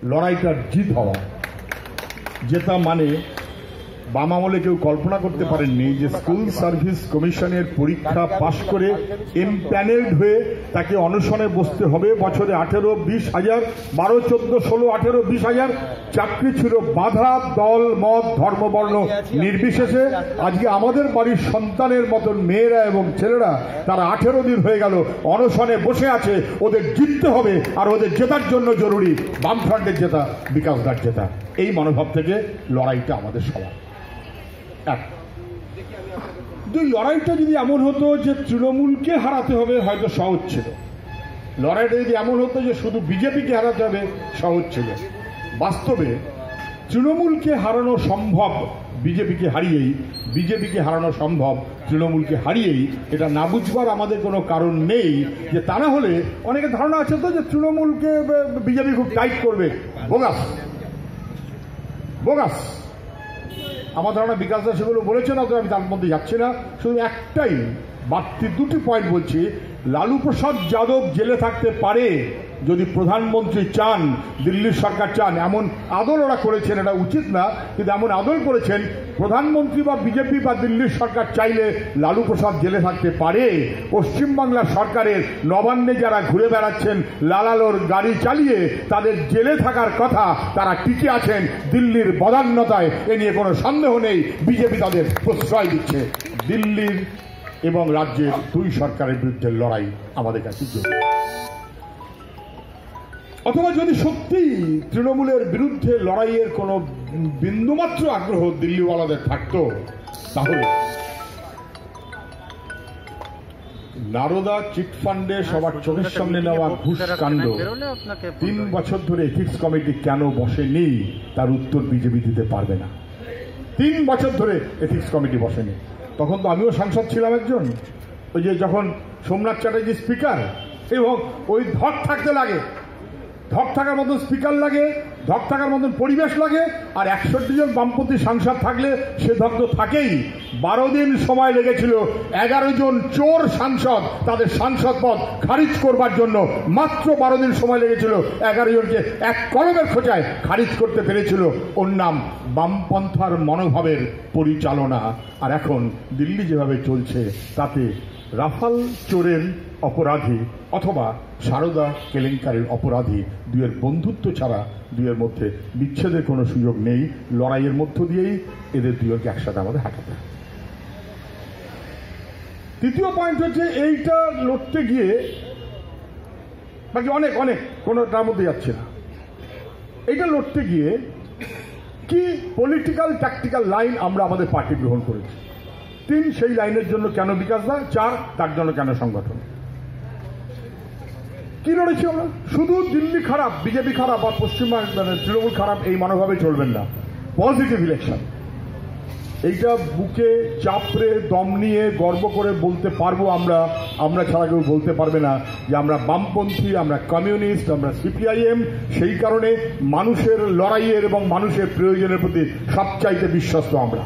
লড়াইটার জিত হওয়া, যেটা মানে বাম আমলে কেউ কল্পনা করতে পারেননি যে স্কুল সার্ভিস কমিশনের পরীক্ষা পাশ করে এমপ্যানেলড হয়ে তাকে অনশনে বসতে হবে। বছরে 18-20 হাজার, 12-14-16-18-20 হাজার চাকরি ছিল বাধা, দল মত ধর্ম বর্ণ নির্বিশেষে। আজকে আমাদের বাড়ির সন্তানের মতন মেয়েরা এবং ছেলেরা তারা 18 দিন হয়ে গেল অনশনে বসে আছে। ওদের জিততে হবে, আর ওদের জেতার জন্য জরুরি বামফ্রন্টের জেতা, বিকাশ দার জেতা। এই মনোভাব থেকে লড়াইটা আমাদের সবার। লড়াইটা যদি এমন হতো যে তৃণমূলকে হারাতে হবে, হয়তো সহজ ছিল। লড়াইটা যদি এমন হতো যে শুধু বিজেপিকে হারাতে হবে, সহজ ছিল। বাস্তবে তৃণমূলকে হারানো সম্ভব বিজেপিকে হারিয়েই, বিজেপিকে হারানো সম্ভব তৃণমূলকে হারিয়েই। এটা না বুঝবার আমাদের কোনো কারণ নেই। যে তা না হলে অনেকের ধারণা আছে তো যে তৃণমূলকে বিজেপি খুব টাইট করবে। Bogus bogus. আমার ধারণা বিকাশ দা সেগুলো বলেছেন, অত আমি তার মধ্যে যাচ্ছি না। শুধু একটাই বাড়তি দুটি পয়েন্ট বলছি। লালু প্রসাদ যাদব জেলে থাকতে পারে যদি প্রধানমন্ত্রী চান, দিল্লির সরকার চান। এমন আদল ওরা করেছেন, এটা উচিত না, কিন্তু এমন আদল করেছেন। প্রধানমন্ত্রী বা বিজেপি বা দিল্লির সরকার চাইলে লালু প্রসাদ জেলে থাকতে পারে। পশ্চিমবাংলার সরকারের নবান্নে যারা ঘুরে বেড়াচ্ছেন লালালোর গাড়ি চালিয়ে, তাদের জেলে থাকার কথা, তারা টিকে আছেন দিল্লির বদান্যতায়। এ নিয়ে কোনো সন্দেহ নেই। বিজেপি তাদের প্রশ্রয় দিচ্ছে। দিল্লির এবং রাজ্যের দুই সরকারের বিরুদ্ধে লড়াই আমাদের কাছে জরুরি। অথবা যদি সত্যি তৃণমূলের বিরুদ্ধে লড়াইয়ের কোনো বিন্দুমাত্র আগ্রহ দিল্লিওয়ালাদের থাকতো, তাহলে নারদা চিটফান্ডে সবার চোখের সামনে নেওয়া ঘুষ কাণ্ড 3 বছর ধরে এথিক্স কমিটি কেন বসেনি, তার উত্তর বিজেপি দিতে পারবে না। 3 বছর ধরে এথিক্স কমিটি বসেনি। তখন তো আমিও সাংসদ ছিলাম একজন। ওই যে যখন সোমনাথ চ্যাটার্জি স্পিকার, এবং ওই ধক থাকতে লাগে, ধক থাকার মতন স্পিকার লাগে, ধক থাকার মতন পরিবেশ লাগে। আর 61 জন বামপন্থী সাংসদ থাকলে সে ধক তো থাকেই। 12 দিন সময় লেগেছিল 11 জন চোর সাংসদ তাদের সাংসদ পদ খারিজ করবার জন্য। মাত্র 12 দিন সময় লেগেছিল 11 জনকে এক কলমের খোঁচায় খারিজ করতে পেরেছিল। ওর নাম বামপন্থার মনোভাবের পরিচালনা। আর এখন দিল্লি যেভাবে চলছে, তাতে রাফাল চোরের অপরাধী অথবা সারদা কেলেঙ্কারির অপরাধী দুয়ের বন্ধুত্ব ছাড়া দুয়ের মধ্যে বিচ্ছেদের কোনো সুযোগ নেই। লড়াইয়ের মধ্য দিয়েই এদের দুজনকে একসাথে আমাদের হাঁটাতে। তৃতীয় পয়েন্ট হচ্ছে, এইটা লড়তে গিয়ে বাকি অনেক অনেক কোনোটার মধ্যে যাচ্ছে না। এইটা লড়তে গিয়ে কি পলিটিক্যাল ট্যাকটিক্যাল লাইন আমরা আমাদের পার্টি গ্রহণ করেছি। 3, সেই লাইনের জন্য কেন বিকাশ দা। 4, তার জন্য কেন সংগঠন। কি লড়েছি আমরা? শুধু দিল্লি খারাপ, বিজেপি খারাপ আর পশ্চিমবঙ্গ তৃণমূল খারাপ, এই মনোভাবে চলবেন না। পজিটিভ ইলেকশন, এইটা বুকে চাপড়ে দম নিয়ে গর্ব করে বলতে পারবো আমরা। আমরা ছাড়া কেউ বলতে পারবে না যে আমরা বামপন্থী, আমরা কমিউনিস্ট, আমরা সিপিআইএম। সেই কারণে মানুষের লড়াইয়ের এবং মানুষের প্রয়োজনের প্রতি সবচাইতে বিশ্বস্ত আমরা।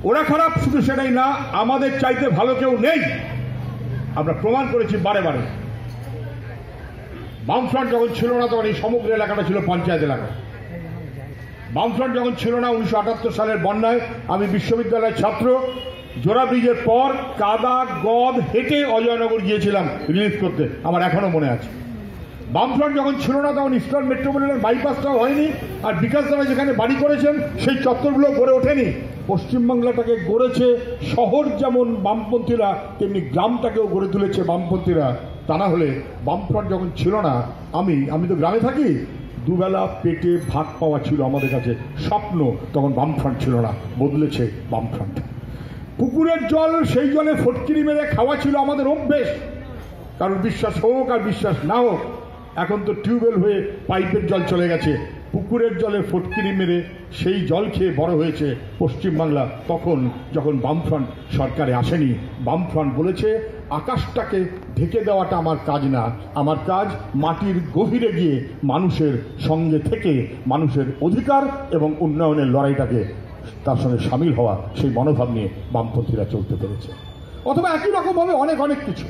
ওরা খারাপ শুধু সেটাই না, আমাদের চাইতে ভালো কেউ নেই। আমরা প্রমাণ করেছি বারে বারে। বামফ্রন্ট যখন ছিল না, তখন এই সমগ্র এলাকাটা ছিল পঞ্চায়েত এলাকা। বামফ্রন্ট যখন ছিল না, 1978 সালের বন্যায় আমি বিশ্ববিদ্যালয়ের ছাত্র, জোড়া ব্রিজের পর কাদা গদ হেঁটে অজয়নগর গিয়েছিলাম রিলিজ করতে, আমার এখনো মনে আছে। বামফ্রন্ট যখন ছিল না, তখন ইস্টার্ন মেট্রোপলিটন বাইপাসটাও হয়নি। আর বিকাশ দাদা যেখানে বাড়ি করেছেন, সেই চত্বরগুলো গড়ে ওঠেনি। পশ্চিমবাংলাটাকে গড়েছে শহর যেমন বামপন্থীরা, তেমনি গ্রামটাকেও গড়ে তুলেছে বামপন্থীরা। তা না হলে বামফ্রন্ট যখন ছিল না, আমি তো গ্রামে থাকি, দুবেলা পেটে ভাত পাওয়া ছিল আমাদের কাছে স্বপ্ন। তখন বামফ্রন্ট ছিল না, বদলেছে বামফ্রন্ট। পুকুরের জল, সেই জলে ফটকিরি মেরে খাওয়া ছিল আমাদের অভ্যেস। কারণ বিশ্বাস হোক আর বিশ্বাস না হোক, এখন তো টিউবওয়েল হয়ে পাইপের জল চলে গেছে। পুকুরের জলে ফটকিরি মেরে সেই জল খেয়ে বড় হয়েছে পশ্চিমবাংলা। তখন যখন বামফ্রন্ট সরকারে আসেনি, বামফ্রন্ট বলেছে আকাশটাকে ঢেকে দেওয়াটা আমার কাজ না, আমার কাজ মাটির গভীরে গিয়ে মানুষের সঙ্গে থেকে মানুষের অধিকার এবং উন্নয়নের লড়াইটাকে তার সঙ্গে সামিল হওয়া। সেই মনোভাব নিয়ে বামপন্থীরা চলতে পেরেছে। অথবা একই রকমভাবে অনেক অনেক কিছু।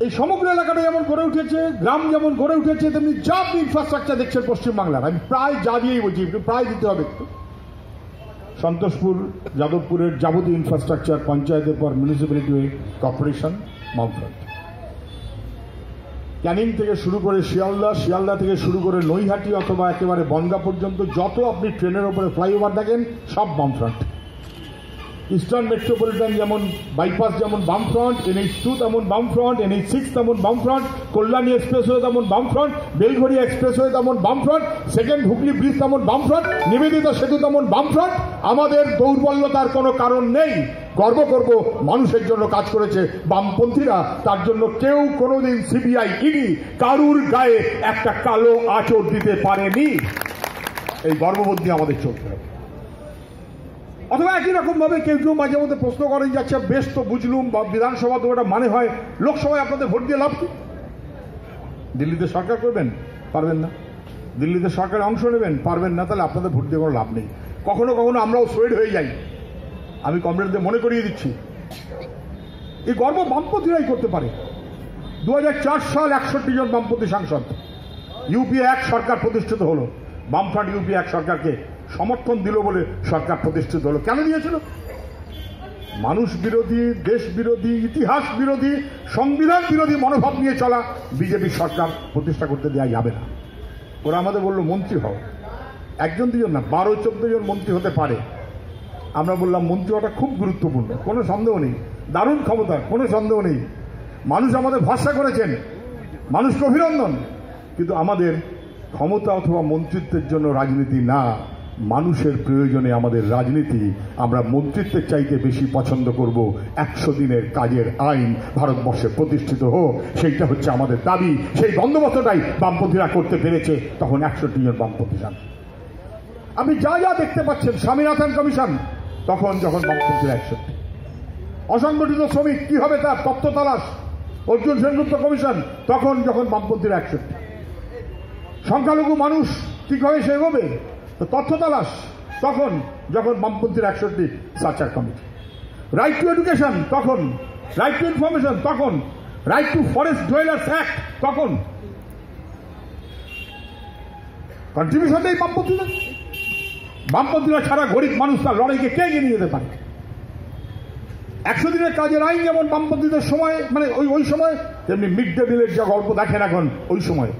এই সমগ্র এলাকাটা যেমন গড়ে উঠেছে, গ্রাম যেমন গড়ে উঠেছে, তেমনি যা আপনি ইনফ্রাস্ট্রাকচার দেখছেন পশ্চিমবাংলার, আমি প্রায় যা দিয়েই বলছি, একটু প্রায় দিতে হবে একটু। সন্তোষপুর, যাদবপুরের যাবতীয় ইনফ্রাস্ট্রাকচার, পঞ্চায়েতের পর মিউনিসিপ্যালিটি কর্পোরেশন, বামফ্রন্ট। ক্যানিং থেকে শুরু করে শিয়ালদা থেকে শুরু করে নৈহাটি অথবা একেবারে বনগাঁ পর্যন্ত যত আপনি ট্রেনের ওপরে ফ্লাইওভার দেখেন সব বামফ্রন্ট। ইস্টার্ন মেট্রোপলিটন যেমন বাইপাস যেমন বামফ্রন্ট, NH2 তেমন বামফ্রন্ট, NH6 তেমন বামফ্রন্ট, কল্যাণী এক্সপ্রেসওয়ে তেমন বামফ্রন্ট, বেলঘড়িয়া এক্সপ্রেসওয়ে তেমন বামফ্রন্ট, সেকেন্ড হুগলি ব্রিজ তেমন বামফ্রন্ট, নিবেদিতা সেতু তেমন বামফ্রন্ট। আমাদের দৌর্বল্যতার কোনো কারণ নেই, গর্ব করব মানুষের জন্য কাজ করেছে বামপন্থীরা, তার জন্য কেউ কোনোদিন CBI ED কারুর গায়ে একটা কালো আঁচড় দিতে পারেনি। এই গর্ববোধ নিয়ে আমাদের চলতে হবে। অথবা একই রকম ভাবে কেউ কেউ মাঝে মধ্যে প্রশ্ন করেন যে আচ্ছা বেশ তো বুঝলুম, বা বিধানসভা তো ওটা মানে হয়, লোকসভায় আপনাদের ভোট দিয়ে লাভ কি? দিল্লিতে সরকার করবেন? পারবেন না। দিল্লিতে সরকারে অংশ নেবেন? পারবেন না। তাহলে আপনাদের ভোট দিয়ে কোনো লাভ নেই। কখনো কখনো আমরাও সোয়েড হয়ে যাই, আমি কমরেডদের মনে করিয়ে দিচ্ছি। এই গর্ব বামপন্থীরাই করতে পারে। 2004 সাল 61 জন বামপন্থী সাংসদ, UPA 1 সরকার প্রতিষ্ঠিত হলো। বামফ্রন্ট UPA 1 সরকারকে সমর্থন দিল বলে সরকার প্রতিষ্ঠিত হলো। কেন দিয়েছিল? মানুষ বিরোধী, দেশ বিরোধী, ইতিহাস বিরোধী, সংবিধান বিরোধী মনোভাব নিয়ে চলা বিজেপি সরকার প্রতিষ্ঠা করতে দেওয়া যাবে না। ওরা আমাদের বললো মন্ত্রী হও, একজন দুজন না, 12-14 জন মন্ত্রী হতে পারে। আমরা বললাম মন্ত্রী হওয়াটা খুব গুরুত্বপূর্ণ, কোনো সন্দেহ নেই, দারুণ ক্ষমতা, কোনো সন্দেহ নেই। মানুষ আমাদের ভরসা করেছেন, মানুষকে অভিনন্দন। কিন্তু আমাদের ক্ষমতা অথবা মন্ত্রিত্বের জন্য রাজনীতি না, মানুষের প্রয়োজনে আমাদের রাজনীতি। আমরা মন্ত্রিত্বের চাইতে বেশি পছন্দ করব 100 দিনের কাজের আইন ভারতবর্ষে প্রতিষ্ঠিত হোক, সেইটা হচ্ছে আমাদের দাবি। সেই বন্দোবস্তটাই বামপন্থীরা করতে পেরেছে। তখন 61 জন বামপন্থী সাংসদ। আপনি যা যা দেখতে পাচ্ছেন, স্বামীনাথন কমিশন তখন যখন বামপন্থীরা 61, অসংগঠিত শ্রমিক কি হবে তার তত্ত্ব তালাশ, অর্জুন সেনগুপ্ত কমিশন তখন যখন বামপন্থীরা 61, সংখ্যালঘু মানুষ কিভাবে সে এগোবে তথ্য তালাশ তখন যখন বামপন্থীর 61 searcher committee, right two education তখন, রাইট টু ইনফরমেশন তখন, right two forest dwellers act তখন। কন্ট্রিবিউশন নেই বামপন্থীদের। বামপন্থীরা ছাড়া গরিব মানুষ তার লড়াইকে কে এগিয়ে নিয়ে যেতে পারে? 100 দিনের কাজের আইন যেমন বামপন্থীদের সময়, মানে ওই সময়, তেমনি মিড ডে মিলের যা গল্প দেখেন এখন ওই সময়,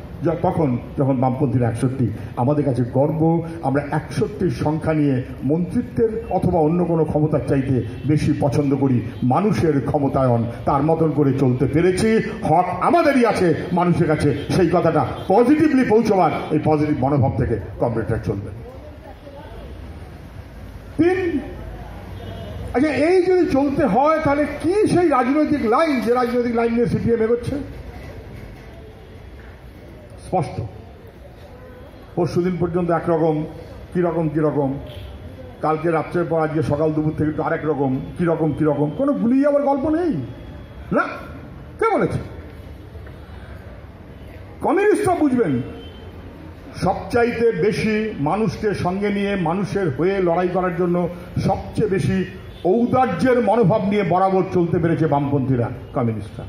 তখন যখন বামপন্থীরা 61। আমাদের কাছে গর্ব, আমরা 61 সংখ্যা নিয়ে মন্ত্রিত্বের অথবা অন্য কোনো ক্ষমতার চাইতে বেশি পছন্দ করি মানুষের ক্ষমতায়ন। তার মতন করে চলতে পেরেছি, হক আমাদেরই আছে মানুষের কাছে। সেই কথাটা পজিটিভলি পৌঁছবার এই পজিটিভ মনোভাব থেকে কমরেডরা চলবে। 3, আচ্ছা এই যদি চলতে হয় তাহলে কি সেই রাজনৈতিক লাইন, যে রাজনৈতিক লাইন নিয়ে CPM এগোচ্ছে? স্পষ্ট। পরশুদিন পর্যন্ত একরকম, কিরকম, কালকে রাত্রের পর আজকে সকাল দুপুর থেকে একটু আরেক রকম, কিরকম, কোনো গুলিয়ে যাওয়ার গল্প নেই না। কে বলেছে? কমিউনিস্টরা বুঝবেন সবচাইতে বেশি মানুষকে সঙ্গে নিয়ে মানুষের হয়ে লড়াই করার জন্য সবচেয়ে বেশি ঔদার্যের মনোভাব নিয়ে বরাবর চলতে পেরেছে বামপন্থীরা, কমিউনিস্টরা।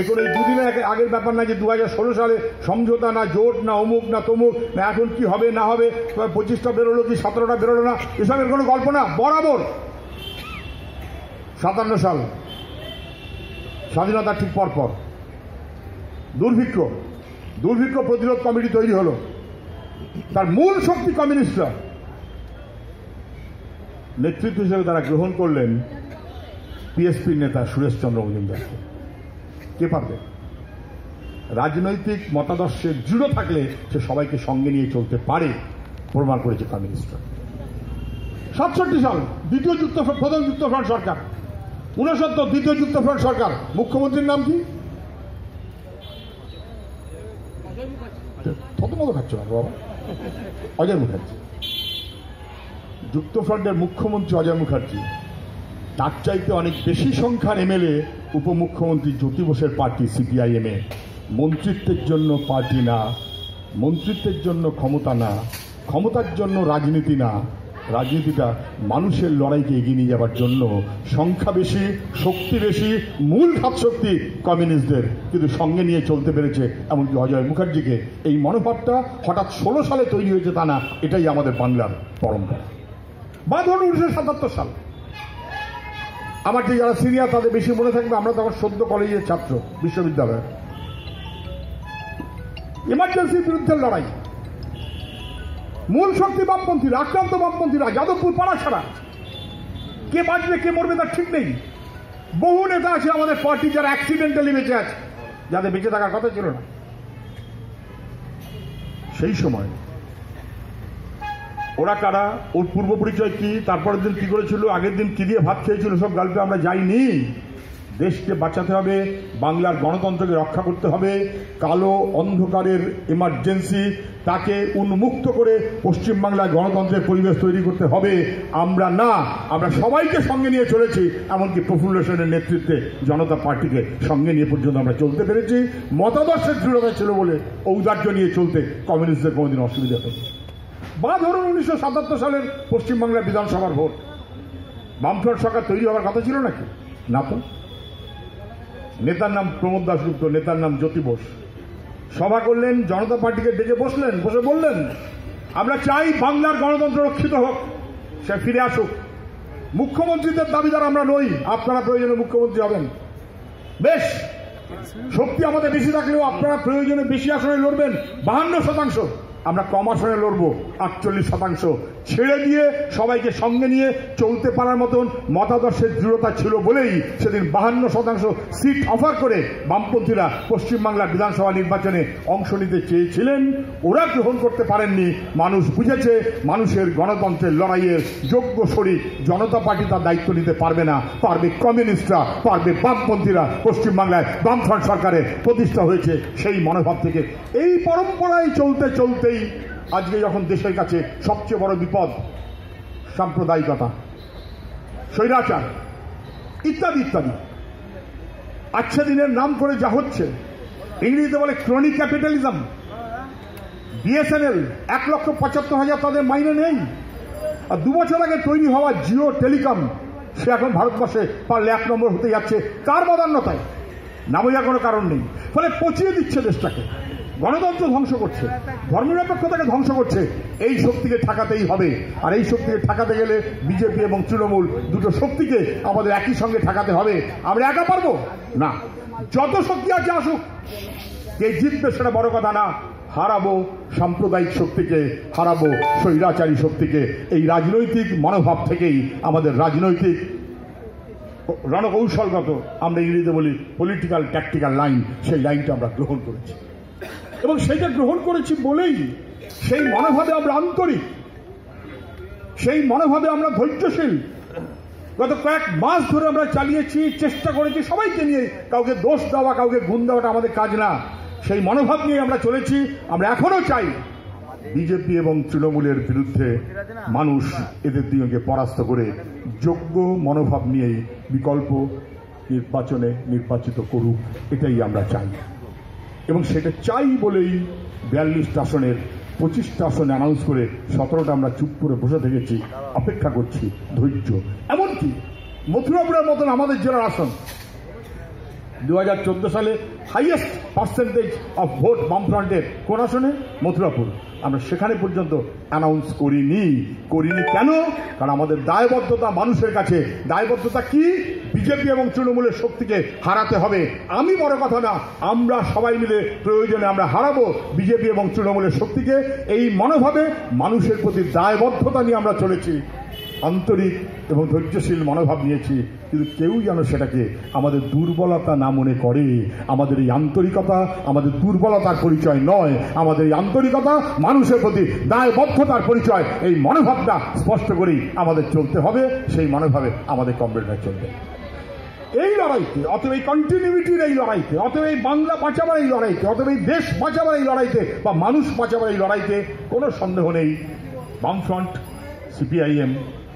এখন এই দুদিনের আগের ব্যাপার না যে 2016 সালে সমঝোতা না, জোট না, অমুক না তমুক না, এখন কি হবে না হবে, 25টা বেরোলো কি 17টা বেরোলো না, এসবের কোনো গল্প না। বরাবর 57 সাল স্বাধীনতা ঠিক পরপর দুর্ভিক্ষ প্রতিরোধ কমিটি তৈরি হলো। তার মূল শক্তি কমিউনিস্টরা। নেতৃত্ব হিসেবে তারা গ্রহণ করলেন PSPর নেতা সুরেশচন্দ্র মজুমদারকে। কে পারবে? রাজনৈতিক মতাদর্শে দৃঢ় থাকলে সে সবাইকে সঙ্গে নিয়ে চলতে পারে, প্রমাণ করেছে কমিউনিস্টরা। 67 সাল প্রথম যুক্তফ্রন্ট সরকার, 69 দ্বিতীয় যুক্তফ্রন্ট সরকার। মুখ্যমন্ত্রীর নাম কি? থতমত খাচ্ছ না বাবা, অজয় মুখার্জি। যুক্তফ্রন্টের মুখ্যমন্ত্রী অজয় মুখার্জি। তার চাইতে অনেক বেশি সংখ্যার MLA উপমুখ্যমন্ত্রী জ্যোতি বোসের পার্টি CPIM এ। মন্ত্রিত্বের জন্য পার্টি না, মন্ত্রিত্বের জন্য ক্ষমতা না, ক্ষমতার জন্য রাজনীতি না, রাজনীতিটা মানুষের লড়াইকে এগিয়ে নিয়ে যাওয়ার জন্য সংখ্যা বেশি, শক্তি বেশি, মূল ঘাতশক্তি কমিউনিস্টদের, কিন্তু সঙ্গে নিয়ে চলতে পেরেছে এমনকি অজয় মুখার্জিকে। এই মনোভাবটা হঠাৎ 16 সালে তৈরি হয়েছে তা না, এটাই আমাদের বাংলার পরম্পরা। বা ধরুন 1977 সাল, আমার যে যারা সিনিয়র তাদের বেশি মনে থাকবে, আমরা তখন সদ্য কলেজের ছাত্র, বিশ্ববিদ্যালয়ে ইমার্জেন্সির বিরুদ্ধে লড়াই, মূল শক্তি বামপন্থীরা, আক্রান্ত বামপন্থীরা, যাদবপুর পাড়া ছাড়া, কে বাঁচবে কে মরবে তার ঠিক নেই। বহু নেতা আছে আমাদের পার্টি যারা অ্যাক্সিডেন্টালি বেঁচে আছে, যাদের বেঁচে থাকার কথা ছিল না। সেই সময় ওরা কারা, ওর পূর্ব পরিচয় কি, তারপরের দিন কি করেছিল, আগের দিন কি দিয়ে ভাত খেয়েছিল, সব গল্পে আমরা যাইনি। দেশকে বাঁচাতে হবে, বাংলার গণতন্ত্রকে রক্ষা করতে হবে, কালো অন্ধকারের ইমার্জেন্সি তাকে উন্মুক্ত করে পশ্চিমবাংলায় গণতন্ত্রের পরিবেশ তৈরি করতে হবে। আমরা সবাইকে সঙ্গে নিয়ে চলেছি, এমনকি প্রফুল্ল সেনের নেতৃত্বে জনতা পার্টিকে সঙ্গে নিয়ে পর্যন্ত আমরা চলতে পেরেছি। মতাদর্শের দৃঢ়তা ছিল বলে ঔদার্য নিয়ে চলতে কমিউনিস্টদের কোনোদিন অসুবিধা হয়নি। বা ধরুন 1977 সালের পশ্চিমবাংলার বিধানসভার ভোট, বামফ্রন্ট সরকার তৈরি হওয়ার কথা ছিল নাকি? না তো। নেতার নাম প্রমোদ দাশগুপ্ত, নেতার নাম জ্যোতি বোস। সভা করলেন, জনতা পার্টিকে ডেকে বসলেন, বসে বললেন আমরা চাই বাংলার গণতন্ত্র রক্ষিত হোক, সে ফিরে আসুক। মুখ্যমন্ত্রীদের দাবিদার আমরা নই, আপনারা প্রয়োজনে মুখ্যমন্ত্রী হবেন। বেশ, শক্তি আমাদের বেশি থাকলেও আপনারা প্রয়োজনে বেশি আসনে লড়বেন, 52%। আমরা কম আসনে লড়বো 48%। ছেড়ে দিয়ে সবাইকে সঙ্গে নিয়ে চলতে পারার মতন মতাদর্শের দৃঢ়তা ছিল বলেই সেদিন 52% সিট অফার করে বামপন্থীরা পশ্চিমবাংলার বিধানসভা নির্বাচনে অংশ নিতে চেয়েছিলেন। ওরা গ্রহণ করতে পারেননি। মানুষ বুঝেছে মানুষের গণতন্ত্রের লড়াইয়ের যোগ্য শরিক জনতা পার্টি তার দায়িত্ব নিতে পারবে না, পারবে কমিউনিস্টরা, পারবে বামপন্থীরা। পশ্চিমবাংলায় বামফ্রন্ট সরকারের প্রতিষ্ঠা হয়েছে সেই মনোভাব থেকে। এই পরম্পরায় চলতে চলতেই আজকে যখন দেশের কাছে সবচেয়ে বড় বিপদ সাম্প্রদায়িকতা, স্বৈরাচার ইত্যাদি ইত্যাদি, আচ্ছা দিনের নাম করে যা হচ্ছে, ইংরেজিতে বলে ক্রনিক ক্যাপিটালিজম। বিএসএনএল 1,75,000 তাদের মাইনে নেই। আর 2 বছর আগে তৈরি হওয়া জিও টেলিকম, সে এখন ভারতবর্ষে পারলে 1 নম্বর হতে যাচ্ছে। কার বদান্যতায়? না বোঝার কোনো কারণ নেই। ফলে পচিয়ে দিচ্ছে দেশটাকে, গণতন্ত্র ধ্বংস করছে, ধর্মনিরপেক্ষতাকে ধ্বংস করছে। এই শক্তিকে ঠেকাতেই হবে। আর এই শক্তিকে ঠেকাতে গেলে বিজেপি এবং তৃণমূল দুটো শক্তিকে আমাদের একই সঙ্গে ঠেকাতে হবে। আমরা একা পারবো না। যত শক্তি আছে আসুক, কে জিতবে সেটা বড় কথা না। হারাবো সাম্প্রদায়িক শক্তিকে, হারাবো স্বৈরাচারী শক্তিকে। এই রাজনৈতিক মনোভাব থেকেই আমাদের রাজনৈতিক রণকৌশলগত, আমরা ইংরেজিতে বলি পলিটিক্যাল ট্যাকটিক্যাল লাইন, সেই লাইনটা আমরা গ্রহণ করেছি। এবং সেইটা গ্রহণ করেছি বলেই সেই মনোভাবে আমরা আন্তরিক, সেই মনোভাবে আমরা ধৈর্যশীল। গত কয়েক মাস ধরে আমরা চালিয়েছি, চেষ্টা করেছি সবাইকে নিয়ে। কাউকে দোষ দেওয়া, কাউকে গুণ দেওয়াটা আমাদের কাজ না। সেই মনোভাব নিয়ে আমরা চলেছি। আমরা এখনো চাই বিজেপি এবং তৃণমূলের বিরুদ্ধে মানুষ এদের দুজনকে পরাস্ত করে যোগ্য মনোভাব নিয়েই বিকল্প নির্বাচনে নির্বাচিত করুক, এটাই আমরা চাই। এবং সেটা চাই বলেই 42টা আসনের 25টা আসনে অ্যানাউন্স করে 17টা আমরা চুপ করে বসে থেকেছি, অপেক্ষা করছি, ধৈর্য। এমনকি মথুরাপুরের মতন আমাদের জেলার আসন 2014 সালে হাইয়েস্ট পার্সেন্টেজ অফ ভোট বামফ্রন্টের কোন আসনে? মথুরাপুর। আমরা সেখানে পর্যন্ত অ্যানাউন্স করিনি। কেন? কারণ আমাদের দায়বদ্ধতা মানুষের কাছে। দায়বদ্ধতা কি? বিজেপি এবং তৃণমূলের শক্তিকে হারাতে হবে। আমি বড় কথা না, আমরা সবাই মিলে প্রয়োজনে আমরা হারাবো বিজেপি এবং তৃণমূলের শক্তিকে। এই মনোভাবে মানুষের প্রতি দায়বদ্ধতা নিয়ে আমরা চলেছি, আন্তরিক এবং ধৈর্যশীল মনোভাব নিয়েছি। কিন্তু কেউ যেন সেটাকে আমাদের দুর্বলতা না মনে করে। আমাদের এই আন্তরিকতা আমাদের দুর্বলতার পরিচয় নয়, আমাদের এই আন্তরিকতা মানুষের প্রতি দায়বদ্ধতার পরিচয়। এই মনোভাবটা স্পষ্ট করেই আমাদের চলতে হবে। সেই মনোভাবে আমাদের কমরেডরা চলবে এই লড়াইতে। অতএব এই কন্টিনিউটির এই লড়াইতে, অতএব এই বাংলা বাঁচাবার এই লড়াইতে, অতএব এই দেশ বাঁচাবার এই লড়াইতে বা মানুষ বাঁচাবার এই লড়াইতে কোনো সন্দেহ নেই বামফ্রন্ট, সিপিআইএম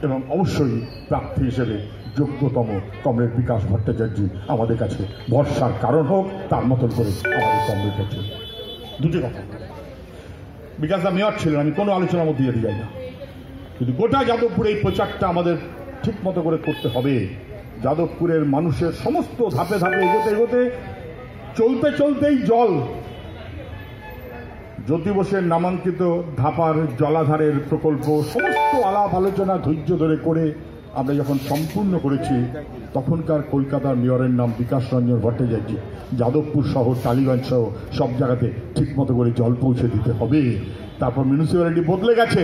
এবং অবশ্যই প্রার্থী হিসেবে যোগ্যতম কমরেড বিকাশ ভট্টাচার্য আমাদের কাছে ভরসার কারণ হোক। তার মতন করে আমাদের কমরেড হচ্ছে। দুটি কথা, বিকাশ দা মেয়র ছিলেন, আমি কোনো আলোচনার মধ্যে যেতে যাই না। কিন্তু গোটা যাদবপুরে এই প্রচারটা আমাদের ঠিক মতো করে করতে হবে। যাদবপুরের মানুষের সমস্ত ধাপে ধাপে এগোতে এগোতে চলতে চলতেই জল, জ্যোতি বোসের নামাঙ্কিত ধাপার জলাধারের প্রকল্প সমস্ত আলাপ আলোচনা ধৈর্য ধরে করে আমরা যখন সম্পূর্ণ করেছি, তখনকার কলকাতার মেয়রের নাম বিকাশ রঞ্জন ভট্টাচার্য। যাদবপুর শহর, টালিগঞ্জ সহ সব জায়গাতে ঠিক মতো করে জল পৌঁছে দিতে হবে। তারপর মিউনিসিপ্যালিটি বদলে গেছে,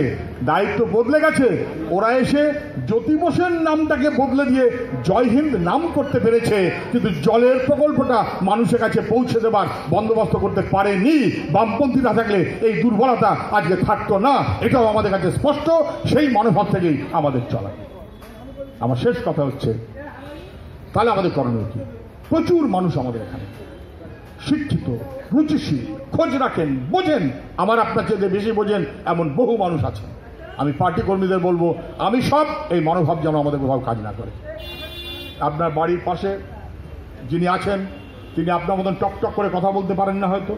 দায়িত্ব বদলে গেছে, ওরা এসে জ্যোতি বোসের নামটাকে বদলে দিয়ে জয় হিন্দ নাম করতে পেরেছে, কিন্তু জলের প্রকল্পটা মানুষের কাছে পৌঁছে দেবার বন্দোবস্ত করতে পারেনি। বামপন্থী না থাকলে এই দুর্বলতা আজকে থাকতো না, এটাও আমাদের কাছে স্পষ্ট। সেই মনোভাব থেকেই আমাদের চলা। আমার শেষ কথা হচ্ছে, তাহলে আমাদের করণীয় কি? প্রচুর মানুষ আমাদের এখানে শিক্ষিত, রুচিশীল, খোঁজ রাখেন, বোঝেন, আমার আপনার চেয়ে বেশি বোঝেন এমন বহু মানুষ আছে। আমি পার্টি কর্মীদের বলবো, আমি সব এই মনোভাব যেন আমাদের কোথাও কাজ না করে। আপনার বাড়ির পাশে যিনি আছেন, তিনি আপনার মতন টকটক করে কথা বলতে পারেন না হয়তো,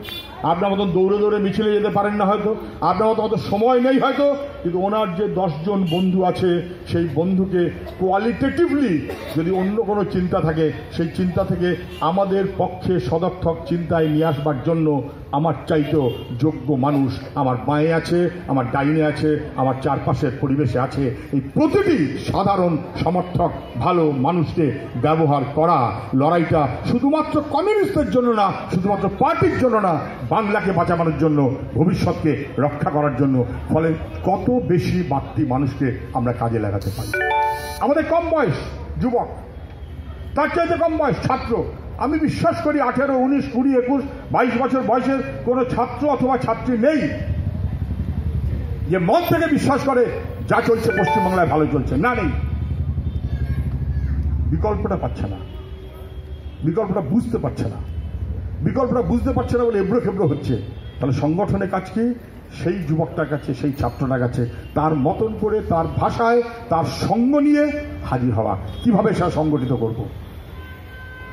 আপনার মতন দৌড়ে দৌড়ে মিছিলে যেতে পারেন না হয়তো, আপনার মতো সময় নেই হয়তো, কিন্তু ওনার যে 10 জন বন্ধু আছে, সেই বন্ধুকে কোয়ালিটেটিভলি যদি অন্য কোনো চিন্তা থাকে, সেই চিন্তা থেকে আমাদের পক্ষে সদর্থক চিন্তায় নিয়ে আসবার জন্য আমার চাইতেও যোগ্য মানুষ আমার বাঁয়ে আছে, আমার ডাইনে আছে, আমার চারপাশের পরিবেশে আছে। এই প্রতিটি সাধারণ সমর্থক ভালো মানুষকে ব্যবহার করা, লড়াইটা শুধুমাত্র কমিউনিস্টের জন্য না, শুধুমাত্র পার্টির জন্য না, বাংলাকে বাঁচানোর জন্য, ভবিষ্যৎকে রক্ষা করার জন্য। ফলে কত বেশি বাড়তি মানুষকে আমরা কাজে লাগাতে পারি। আমাদের কম বয়স যুবক, তার চাইতে কম বয়স ছাত্র। আমি বিশ্বাস করি 18, 19, 20, 21, 22 বছর বয়সের কোনো ছাত্র অথবা ছাত্রী নেই যে মন থেকে বিশ্বাস করে যা চলছে পশ্চিমবাংলায় ভালো চলছে না, নেই। বিকল্পটা পাচ্ছে না, বিকল্পটা বুঝতে পারছে না, বিকল্পটা বুঝতে পারছে না বলে এবড়ো খেবড়ো হচ্ছে। তাহলে সংগঠনের কাজ কি? সেই যুবকটার কাছে, সেই ছাত্রটার কাছে তার মতন করে, তার ভাষায়, তার সঙ্গ নিয়ে হাজির হওয়া। কিভাবে সেটা সংগঠিত করব?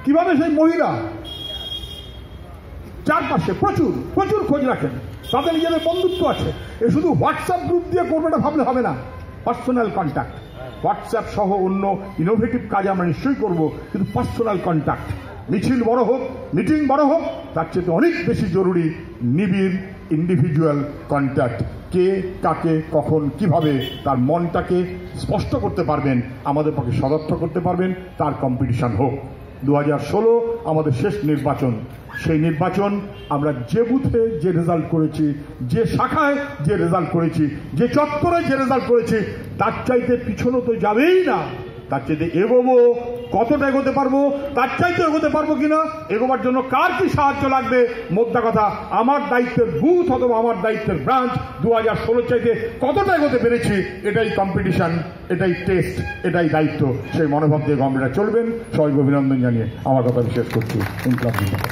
কিভাবে সেই মহিলা চারপাশে প্রচুর প্রচুর খোঁজ রাখেন, তাদের নিজেদের বন্ধুত্ব আছে, এ শুধু হোয়াটসঅ্যাপ গ্রুপ দিয়ে করবে না ভাবলে হবে না। পার্সোনাল কন্ট্যাক্ট, হোয়াটসঅ্যাপ সহ অন্য ইনোভেটিভ কাজ আমরা নিশ্চয়ই করব, কিন্তু পার্সোনাল কন্ট্যাক্ট, মিছিল বড় হোক, মিটিং বড় হোক, তার চেয়ে অনেক বেশি জরুরি নিবিড় ইন্ডিভিজুয়াল কন্ট্যাক্ট। কে কাকে কখন কিভাবে তার মনটাকে স্পষ্ট করতে পারবেন, আমাদের পক্ষে সদর্থ করতে পারবেন, তার কম্পিটিশন হোক। 2016 আমাদের শেষ নির্বাচন। সেই নির্বাচন আমরা যে বুথে যে রেজাল্ট করেছি, যে শাখায় যে রেজাল্ট করেছি, যে চত্বরে যে রেজাল্ট করেছি, তার চাইতে পিছনে তো যাবেই না। তার চাইতে এগোবো, কতটা এগোতে পারবো, তার চাইতে এগোতে পারবো কিনা, এগোবার জন্য কার কি সাহায্য লাগবে, মোদ্দা কথা আমার দায়িত্বের বুথ অথবা আমার দায়িত্বের ব্রাঞ্চ 2016 চাইতে কতটা এগোতে পেরেছি, এটাই কম্পিটিশন, এটাই টেস্ট, এটাই দায়িত্ব। সেই মনোভাব দিয়ে গভর্নমেন্টরা চলবেন। সবাইকে অভিনন্দন জানিয়ে আমার কথা শেষ করছি। ইনকলাব জিন্দাবাদ।